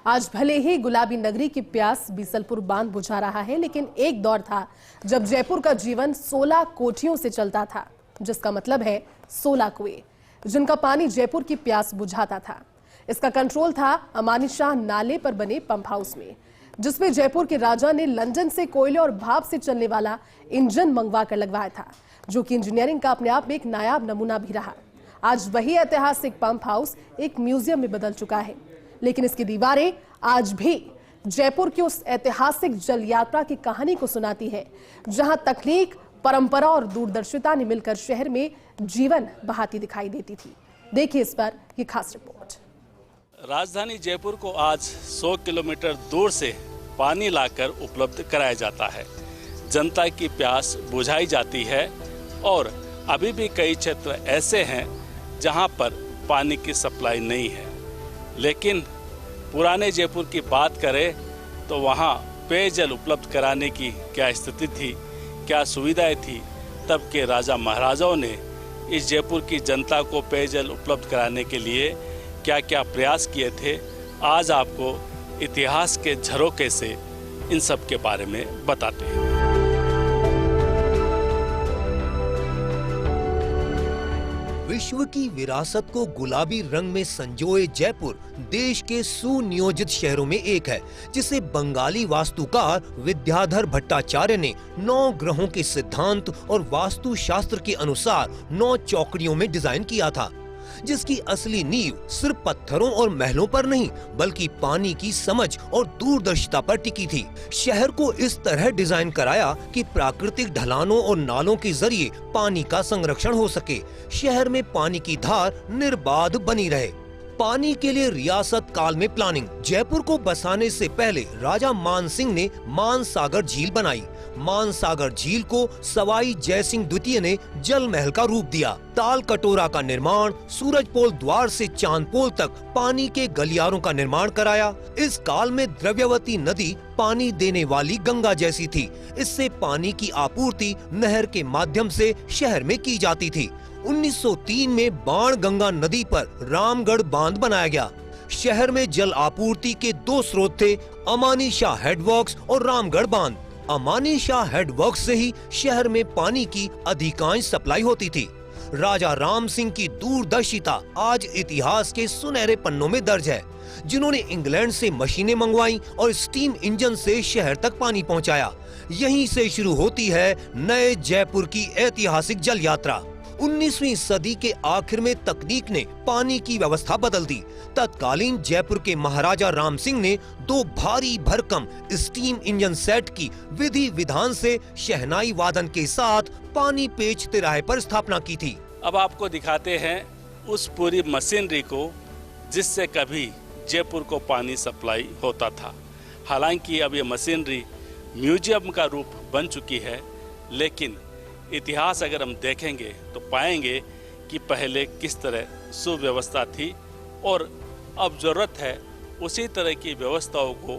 आज भले ही गुलाबी नगरी की प्यास बीसलपुर बांध बुझा रहा है, लेकिन एक दौर था जब जयपुर का जीवन 16 कोठियों से चलता था, जिसका मतलब है 16 कुएं, जिनका पानी जयपुर की प्यास बुझाता था। इसका कंट्रोल था अमानी शाह नाले पर बने पंप हाउस में, जिसमें जयपुर के राजा ने लंदन से कोयले और भाप से चलने वाला इंजन मंगवा कर लगवाया था, जो कि इंजीनियरिंग का अपने आप में एक नायाब नमूना भी रहा। आज वही ऐतिहासिक पंप हाउस एक म्यूजियम में बदल चुका है, लेकिन इसकी दीवारें आज भी जयपुर की उस ऐतिहासिक जल यात्रा की कहानी को सुनाती है, जहां तकनीक, परंपरा और दूरदर्शिता ने मिलकर शहर में जीवन बहाती दिखाई देती थी। देखिए इस पर ये खास रिपोर्ट। राजधानी जयपुर को आज 100 किलोमीटर दूर से पानी लाकर उपलब्ध कराया जाता है। जनता की प्यास बुझाई जाती है और अभी भी कई क्षेत्र ऐसे हैं जहां पर पानी की सप्लाई नहीं है। लेकिन पुराने जयपुर की बात करें तो वहां पेयजल उपलब्ध कराने की क्या स्थिति थी, क्या सुविधाएं थी। तब के राजा महाराजाओं ने इस जयपुर की जनता को पेयजल उपलब्ध कराने के लिए क्या क्या प्रयास किए थे, आज आपको इतिहास के झरोखे से इन सब के बारे में बताते हैं। विश्व की विरासत को गुलाबी रंग में संजोए जयपुर देश के सुनियोजित शहरों में एक है, जिसे बंगाली वास्तुकार विद्याधर भट्टाचार्य ने 9 ग्रहों के सिद्धांत और वास्तुशास्त्र के अनुसार 9 चौकड़ियों में डिजाइन किया था, जिसकी असली नींव सिर्फ पत्थरों और महलों पर नहीं बल्कि पानी की समझ और दूरदर्शिता पर टिकी थी। शहर को इस तरह डिजाइन कराया कि प्राकृतिक ढलानों और नालों के जरिए पानी का संरक्षण हो सके, शहर में पानी की धार निर्बाध बनी रहे। पानी के लिए रियासत काल में प्लानिंग। जयपुर को बसाने से पहले राजा मान सिंह ने मानसागर झील बनाई। मानसागर झील को सवाई जयसिंह द्वितीय ने जल महल का रूप दिया। ताल कटोरा का निर्माण, सूरजपोल द्वार से चांदपोल तक पानी के गलियारों का निर्माण कराया। इस काल में द्रव्यवती नदी पानी देने वाली गंगा जैसी थी। इससे पानी की आपूर्ति नहर के माध्यम से शहर में की जाती थी। 1903 में बाण गंगा नदी पर रामगढ़ बांध बनाया गया। शहर में जल आपूर्ति के 2 स्रोत थे, अमानी शाह हेडवर्क्स और रामगढ़ बांध। अमानी शाह हेडवर्क्स से ही शहर में पानी की अधिकांश सप्लाई होती थी। राजा राम सिंह की दूरदर्शिता आज इतिहास के सुनहरे पन्नों में दर्ज है, जिन्होंने इंग्लैंड से मशीनें मंगवाई और स्टीम इंजन से शहर तक पानी पहुंचाया। यहीं से शुरू होती है नए जयपुर की ऐतिहासिक जल यात्रा। 19वीं सदी के आखिर में तकनीक ने पानी की व्यवस्था बदल दी। तत्कालीन जयपुर के महाराजा राम सिंह ने 2 भारी भरकम स्टीम इंजन सेट की विधि विधान से शहनाई वादन के साथ पानी पेच तिराहे पर स्थापना की थी। अब आपको दिखाते हैं उस पूरी मशीनरी को जिससे कभी जयपुर को पानी सप्लाई होता था। हालांकि अब ये मशीनरी म्यूजियम का रूप बन चुकी है, लेकिन इतिहास अगर हम देखेंगे तो पाएंगे कि पहले किस तरह सुव्यवस्था थी और अब जरूरत है उसी तरह की व्यवस्थाओं को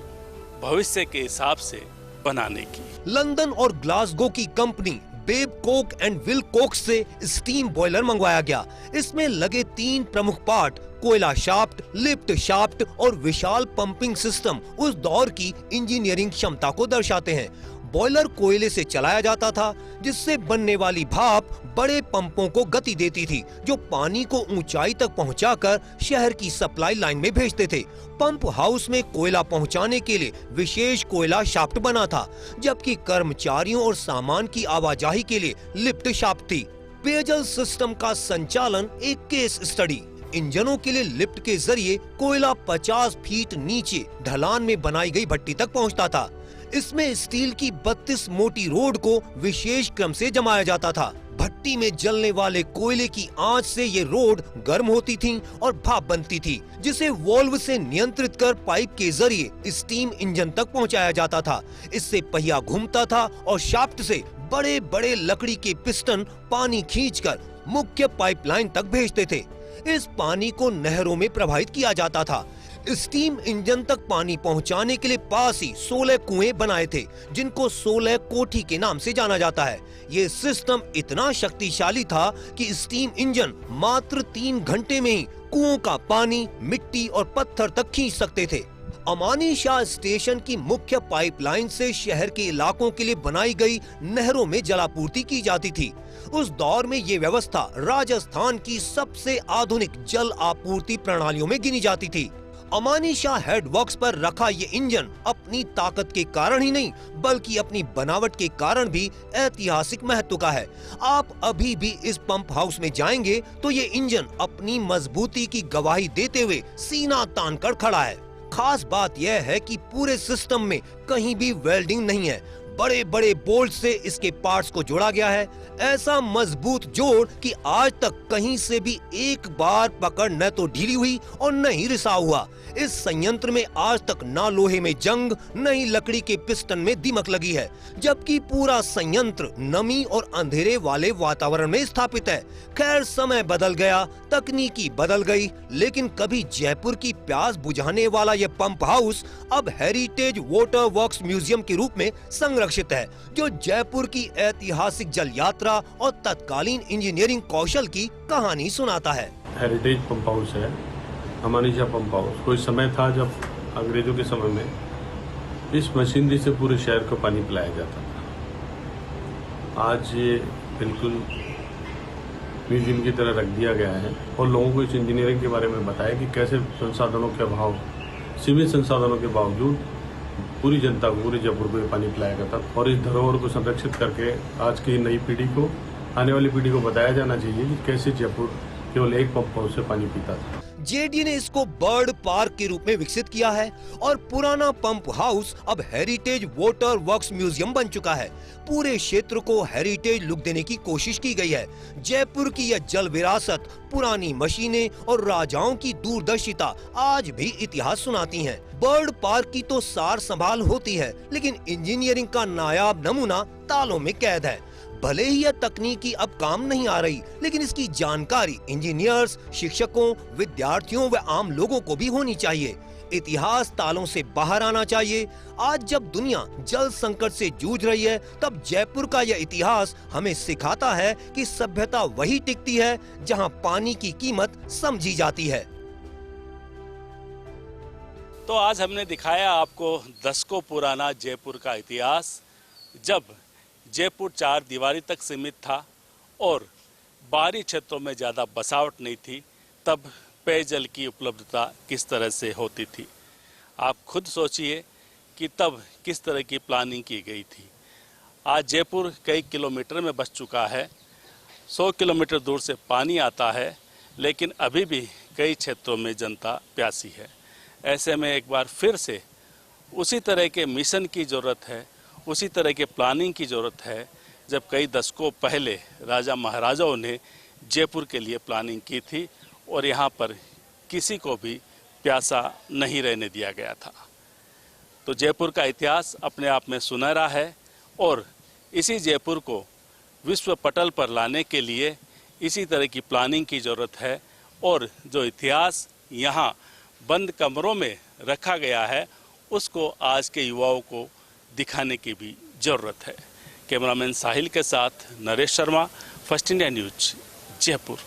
भविष्य के हिसाब से बनाने की। लंदन और ग्लासगो की कंपनी बेबकोक एंड विलकोक्स से स्टीम बॉयलर मंगवाया गया। इसमें लगे 3 प्रमुख पार्ट, कोयला शाफ्ट, लिफ्ट शाफ्ट और विशाल पंपिंग सिस्टम उस दौर की इंजीनियरिंग क्षमता को दर्शाते हैं। बॉयलर कोयले से चलाया जाता था, जिससे बनने वाली भाप बड़े पंपों को गति देती थी, जो पानी को ऊंचाई तक पहुंचाकर शहर की सप्लाई लाइन में भेजते थे। पंप हाउस में कोयला पहुंचाने के लिए विशेष कोयला शाफ्ट बना था, जबकि कर्मचारियों और सामान की आवाजाही के लिए लिफ्ट शाफ्ट थी। पेयजल सिस्टम का संचालन एक केस स्टडी। इंजनों के लिए लिफ्ट के जरिए कोयला 50 फीट नीचे ढलान में बनाई गई भट्टी तक पहुंचता था। इसमें स्टील की 32 मोटी रोड को विशेष क्रम से जमाया जाता था। भट्टी में जलने वाले कोयले की आंच से ये रोड गर्म होती थी और भाप बनती थी, जिसे वॉल्व से नियंत्रित कर पाइप के जरिए स्टीम इंजन तक पहुंचाया जाता था। इससे पहिया घूमता था और शाफ्ट से बड़े बड़े लकड़ी के पिस्टन पानी खींचकर मुख्य पाइपलाइन तक भेजते थे। इस पानी को नहरों में प्रवाहित किया जाता था। स्टीम इंजन तक पानी पहुंचाने के लिए पास ही 16 कुएं बनाए थे, जिनको 16 कोठी के नाम से जाना जाता है। ये सिस्टम इतना शक्तिशाली था कि स्टीम इंजन मात्र 3 घंटे में ही कुओं का पानी, मिट्टी और पत्थर तक खींच सकते थे। अमानी शाह स्टेशन की मुख्य पाइपलाइन से शहर के इलाकों के लिए बनाई गई नहरों में जलापूर्ति की जाती थी। उस दौर में ये व्यवस्था राजस्थान की सबसे आधुनिक जल आपूर्ति प्रणालियों में गिनी जाती थी। अमानी शाह हेड वर्क्स पर रखा ये इंजन अपनी ताकत के कारण ही नहीं बल्कि अपनी बनावट के कारण भी ऐतिहासिक महत्व का है। आप अभी भी इस पंप हाउस में जाएंगे तो ये इंजन अपनी मजबूती की गवाही देते हुए सीना तान कर खड़ा है। खास बात यह है कि पूरे सिस्टम में कहीं भी वेल्डिंग नहीं है, बड़े बड़े बोल्ट से इसके पार्ट्स को जोड़ा गया है। ऐसा मजबूत जोड़ कि आज तक कहीं से भी एक बार पकड़ न तो ढीली हुई और न ही रिसा हुआ। इस संयंत्र में आज तक ना लोहे में जंग न ही लकड़ी के पिस्टन में दीमक लगी है, जबकि पूरा संयंत्र नमी और अंधेरे वाले वातावरण में स्थापित है। खैर, समय बदल गया, तकनीकी बदल गई, लेकिन कभी जयपुर की प्यास बुझाने वाला यह पंप हाउस अब हेरिटेज वाटर वर्क्स म्यूजियम के रूप में संरक्षित है, जो जयपुर की ऐतिहासिक जल यात्रा और तत्कालीन इंजीनियरिंग कौशल की कहानी सुनाता है। हेरिटेज पंप हाउस है, अमानी शाह पंप हाउस। कोई समय था जब अंग्रेजों के समय में इस मशीनरी से पूरे शहर को पानी पिलाया जाता था। आज ये बिल्कुल म्यूजियम की तरह रख दिया गया है और लोगों को इस इंजीनियरिंग के बारे में बताया कि कैसे संसाधनों के अभाव, सीमित संसाधनों के बावजूद पूरी जनता को, पूरे जयपुर को ये पानी पिलाया जाता। और इस धरोहर को संरक्षित करके आज की नई पीढ़ी को, आने वाली पीढ़ी को बताया जाना चाहिए कि कैसे जयपुर केवल एक पंप हाउस से पानी पीता था। जेडी ने इसको बर्ड पार्क के रूप में विकसित किया है और पुराना पंप हाउस अब हेरिटेज वाटर वर्क्स म्यूजियम बन चुका है। पूरे क्षेत्र को हेरिटेज लुक देने की कोशिश की गई है। जयपुर की यह जल विरासत, पुरानी मशीनें और राजाओं की दूरदर्शिता आज भी इतिहास सुनाती हैं। बर्ड पार्क की तो सार संभाल होती है, लेकिन इंजीनियरिंग का नायाब नमूना तालों में कैद है। भले ही यह तकनीकी अब काम नहीं आ रही, लेकिन इसकी जानकारी इंजीनियर्स, शिक्षकों, विद्यार्थियों व आम लोगों को भी होनी चाहिए। इतिहास तालों से बाहर आना चाहिए। आज जब दुनिया जल संकट से जूझ रही है, तब जयपुर का यह इतिहास हमें सिखाता है कि सभ्यता वही टिकती है जहां पानी की कीमत समझी जाती है। तो आज हमने दिखाया आपको दशकों पुराना जयपुर का इतिहास, जब जयपुर चार दीवारी तक सीमित था और बाहरी क्षेत्रों में ज़्यादा बसावट नहीं थी, तब पेयजल की उपलब्धता किस तरह से होती थी। आप खुद सोचिए कि तब किस तरह की प्लानिंग की गई थी। आज जयपुर कई किलोमीटर में बस चुका है, 100 किलोमीटर दूर से पानी आता है, लेकिन अभी भी कई क्षेत्रों में जनता प्यासी है। ऐसे में एक बार फिर से उसी तरह के मिशन की ज़रूरत है, उसी तरह के प्लानिंग की ज़रूरत है जब कई दशकों पहले राजा महाराजाओं ने जयपुर के लिए प्लानिंग की थी और यहाँ पर किसी को भी प्यासा नहीं रहने दिया गया था। तो जयपुर का इतिहास अपने आप में सुनहरा है और इसी जयपुर को विश्व पटल पर लाने के लिए इसी तरह की प्लानिंग की ज़रूरत है और जो इतिहास यहाँ बंद कमरों में रखा गया है उसको आज के युवाओं को दिखाने की भी ज़रूरत है। कैमरामैन साहिल के साथ Naresh Sharma, first India news, Jaipur.